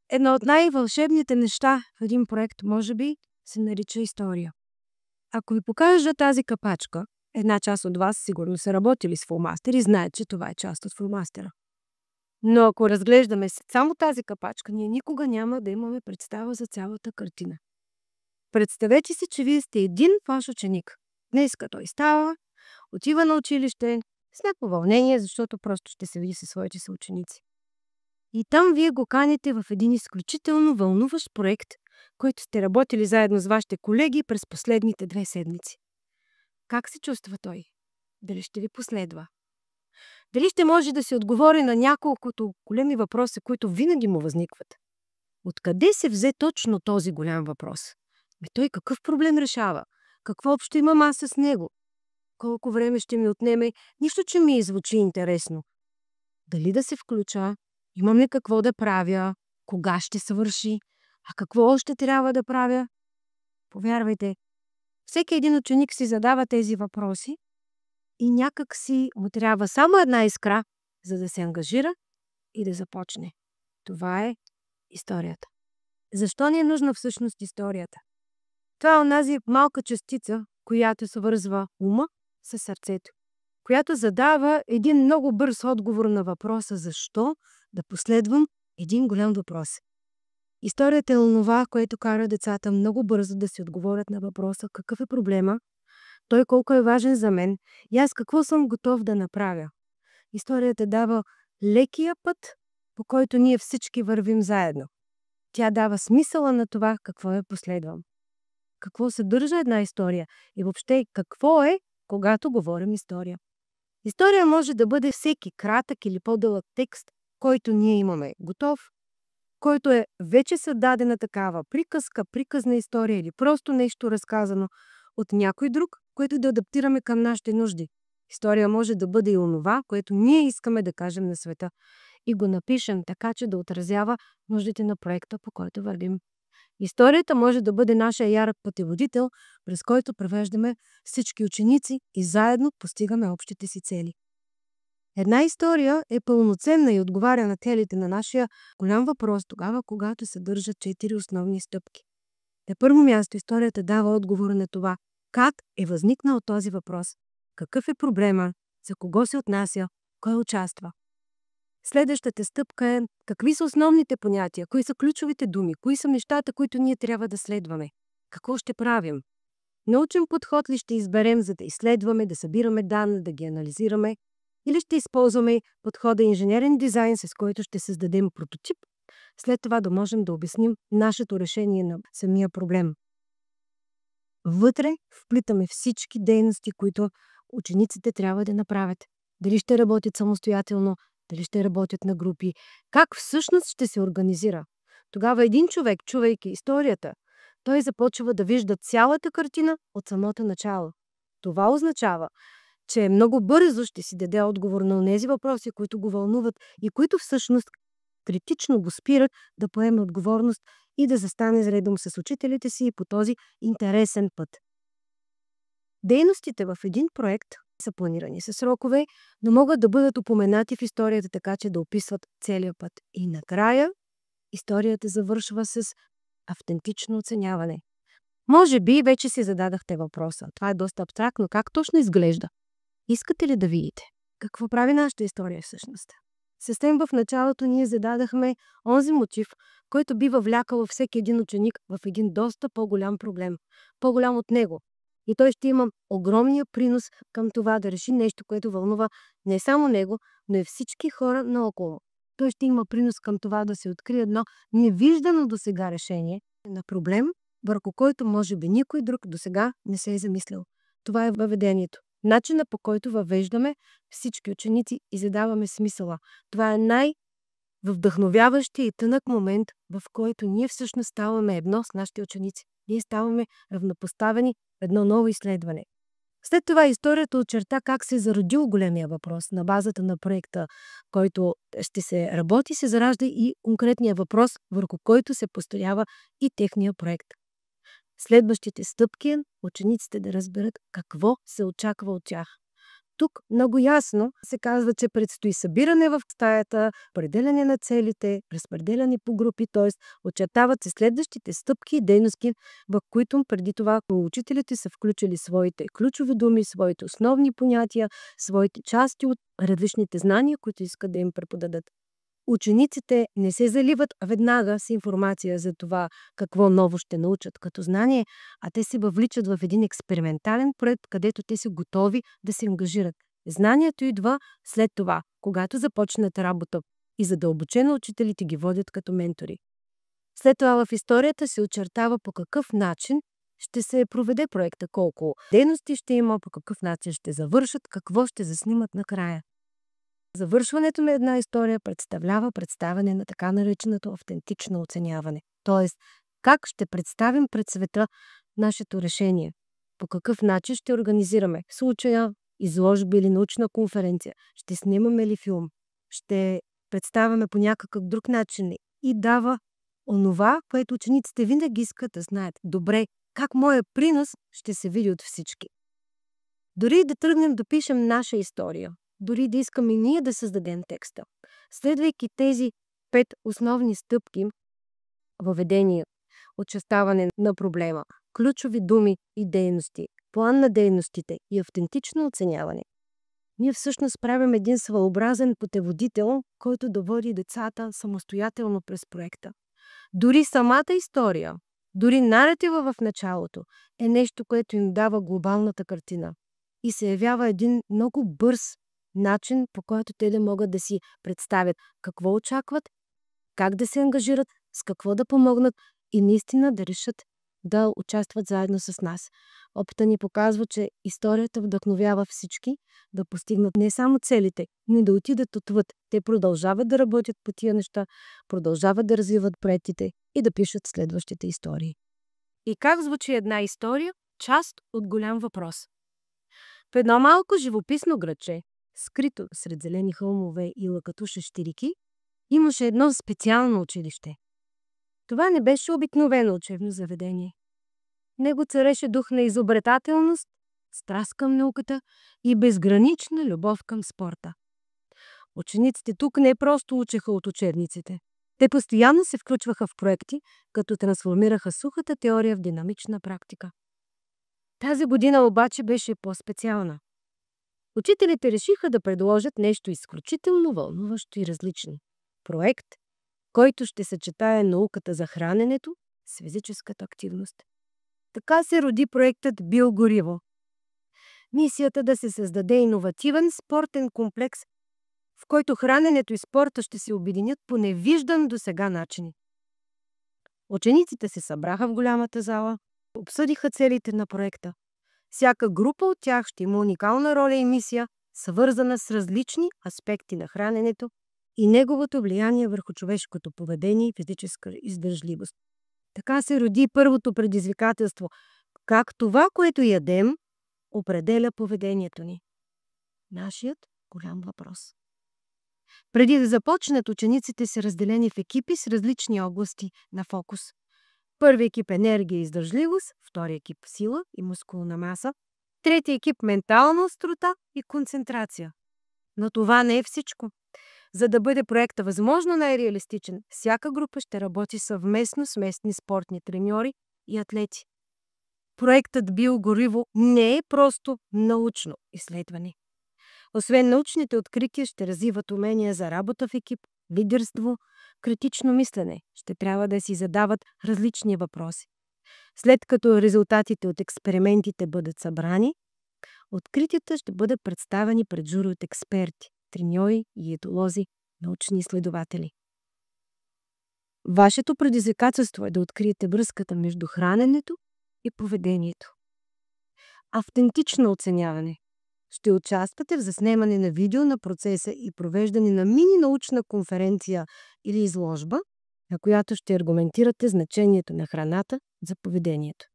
Едно от най-вълшебните неща в един проект, може би, се нарича история. Ако ви покажа тази капачка, една част от вас сигурно са работили с фломастер и знаят, че това е част от фломастера. Но ако разглеждаме само тази капачка, ние никога няма да имаме представа за цялата картина. Представете си, че вие сте един ваш ученик. Днеска той става, отива на училище с някакво вълнение, защото просто ще се види със своите съученици. И там вие го каните в един изключително вълнуващ проект, който сте работили заедно с вашите колеги през последните 2 седмици. Как се чувства той? Дали ще ви последва? Дали ще може да се отговори на няколкото големи въпроси, които винаги му възникват? Откъде се взе точно този голям въпрос? Той какъв проблем решава? Какво общо имам аз с него? Колко време ще ми отнеме? Нищо, че ми звучи интересно. Дали да се включа? Имам ли какво да правя? Кога ще свърши? А какво още трябва да правя? Повярвайте, всеки един ученик си задава тези въпроси и някак си му трябва само една искра, за да се ангажира и да започне. Това е историята. Защо ни е нужна всъщност историята? Това е онази малка частица, която свързва ума с сърцето, която задава един много бърз отговор на въпроса защо да последвам един голям въпрос. Историята е онова, което кара децата много бързо да си отговорят на въпроса какъв е проблема, той колко е важен за мен и аз какво съм готов да направя. Историята дава лекия път, по който ние всички вървим заедно. Тя дава смисъла на това какво я последвам. Какво съдържа една история и въобще какво е, когато говорим история. История може да бъде всеки кратък или по-дълъг текст, който ние имаме готов, който е вече създадена такава приказка, приказна история или просто нещо разказано от някой друг, което да адаптираме към нашите нужди. История може да бъде и онова, което ние искаме да кажем на света и го напишем така, че да отразява нуждите на проекта, по който вървим. Историята може да бъде нашия ярък пътеводител, през който превеждаме всички ученици и заедно постигаме общите си цели. Една история е пълноценна и отговаря на целите на нашия голям въпрос тогава, когато съдържа 4 основни стъпки. На първо място историята дава отговор на това, как е възникнал този въпрос, какъв е проблема, за кого се отнася, кой участва. Следващата стъпка е какви са основните понятия, кои са ключовите думи, кои са нещата, които ние трябва да следваме, какво ще правим. Научен подход ли ще изберем, за да изследваме, да събираме данни, да ги анализираме, или ще използваме подхода инженерен дизайн, с който ще създадем прототип, след това да можем да обясним нашето решение на самия проблем. Вътре вплитаме всички дейности, които учениците трябва да направят. Дали ще работят самостоятелно, дали ще работят на групи, как всъщност ще се организира. Тогава един човек, чувайки историята, той започва да вижда цялата картина от самото начало. Това означава, че много бързо ще си даде отговор на тези въпроси, които го вълнуват и които всъщност критично го спират да поеме отговорност и да застане редом с учителите си по този интересен път. Дейностите в един проект са планирани със срокове, но могат да бъдат упоменати в историята така, че да описват целия път. И накрая историята завършва с автентично оценяване. Може би вече си зададахте въпроса. Това е доста абстрактно. Как точно изглежда? Искате ли да видите? Какво прави нашата история всъщност? Съвсем в началото ние зададахме онзи мотив, който би въвлякал всеки един ученик в един доста по-голям проблем. По-голям от него. И той ще има огромния принос към това да реши нещо, което вълнува не само него, но и всички хора наоколо. Той ще има принос към това да се открие едно невиждано досега решение на проблем, върху който може би никой друг досега не се е замислил. Това е въведението. Начина, по който въвеждаме всички ученици и задаваме смисъла. Това е най-вдъхновяващия и тънък момент, в който ние всъщност ставаме едно с нашите ученици. Ние ставаме равнопоставени в едно ново изследване. След това историята очерта как се е зародил големия въпрос на базата на проекта, който ще се работи, се заражда и конкретния въпрос, върху който се построява и техния проект. Следващите стъпки е учениците да разберат какво се очаква от тях. Тук много ясно се казва, че предстои събиране в стаята, определяне на целите, разпределяне по групи, т.е. очертават се следващите стъпки и дейности, в които преди това учителите са включили своите ключови думи, своите основни понятия, своите части от различните знания, които искат да им преподадат. Учениците не се заливат веднага с информация за това какво ново ще научат като знание, а те се въвличат в един експериментален проект, където те са готови да се ангажират. Знанието идва след това, когато започнат работа и задълбочено учителите ги водят като ментори. След това в историята се очертава по какъв начин ще се проведе проекта, колко дейности ще има, по какъв начин ще завършат, какво ще заснимат накрая. Завършването на една история представлява представяне на така нареченото автентично оценяване. Тоест, как ще представим пред света нашето решение, по какъв начин ще организираме случая, изложби или научна конференция, ще снимаме ли филм, ще представяме по някакъв друг начин и дава онова, което учениците винаги искат да знаят. Добре, как моя принос ще се види от всички. Дори да тръгнем да пишем наша история, дори да искаме ние да създадем текста. Следвайки тези 5 основни стъпки, въведение, очертаване на проблема, ключови думи и дейности, план на дейностите и автентично оценяване, ние всъщност правим един своеобразен пътеводител, който да води децата самостоятелно през проекта. Дори самата история, дори наратива в началото е нещо, което им дава глобалната картина и се явява един много бърз начин, по който те да могат да си представят какво очакват, как да се ангажират, с какво да помогнат и наистина да решат да участват заедно с нас. Опита ни показва, че историята вдъхновява всички да постигнат не само целите, но и да отидат отвъд. Те продължават да работят по тия неща, продължават да развиват проектите и да пишат следващите истории. И как звучи една история? Част от голям въпрос. В едно малко живописно градче, скрито сред зелени хълмове и лъкатуши щирики, имаше едно специално училище. Това не беше обикновено учебно заведение. Него цареше дух на изобретателност, страст към науката и безгранична любов към спорта. Учениците тук не просто учеха от учебниците. Те постоянно се включваха в проекти, като трансформираха сухата теория в динамична практика. Тази година обаче беше по-специална. Учителите решиха да предложат нещо изключително вълнуващо и различно. Проект, който ще съчетае науката за храненето с физическата активност. Така се роди проектът Биогориво. Мисията да се създаде иновативен спортен комплекс, в който храненето и спорта ще се обединят по невиждан досега начин. Учениците се събраха в голямата зала, обсъдиха целите на проекта. Всяка група от тях ще има уникална роля и мисия, свързана с различни аспекти на храненето и неговото влияние върху човешкото поведение и физическа издържливост. Така се роди първото предизвикателство – как това, което ядем, определя поведението ни. Нашият голям въпрос. Преди да започнат, учениците са разделени в екипи с различни области на фокус. Първи екип – енергия и издържливост, втори екип – сила и мускулна маса, трети екип – ментална острота и концентрация. Но това не е всичко. За да бъде проекта възможно най-реалистичен, всяка група ще работи съвместно с местни спортни треньори и атлети. Проектът Биогориво не е просто научно изследване. Освен научните открития, ще развиват умения за работа в екип, лидерство, критично мислене. Ще трябва да си задават различни въпроси. След като резултатите от експериментите бъдат събрани, откритията ще бъдат представени пред жури от експерти, треньори и етолози, научни изследователи. Вашето предизвикателство е да откриете връзката между храненето и поведението. Автентично оценяване. Ще участвате в заснемане на видео на процеса и провеждане на мини-научна конференция или изложба, на която ще аргументирате значението на храната за поведението.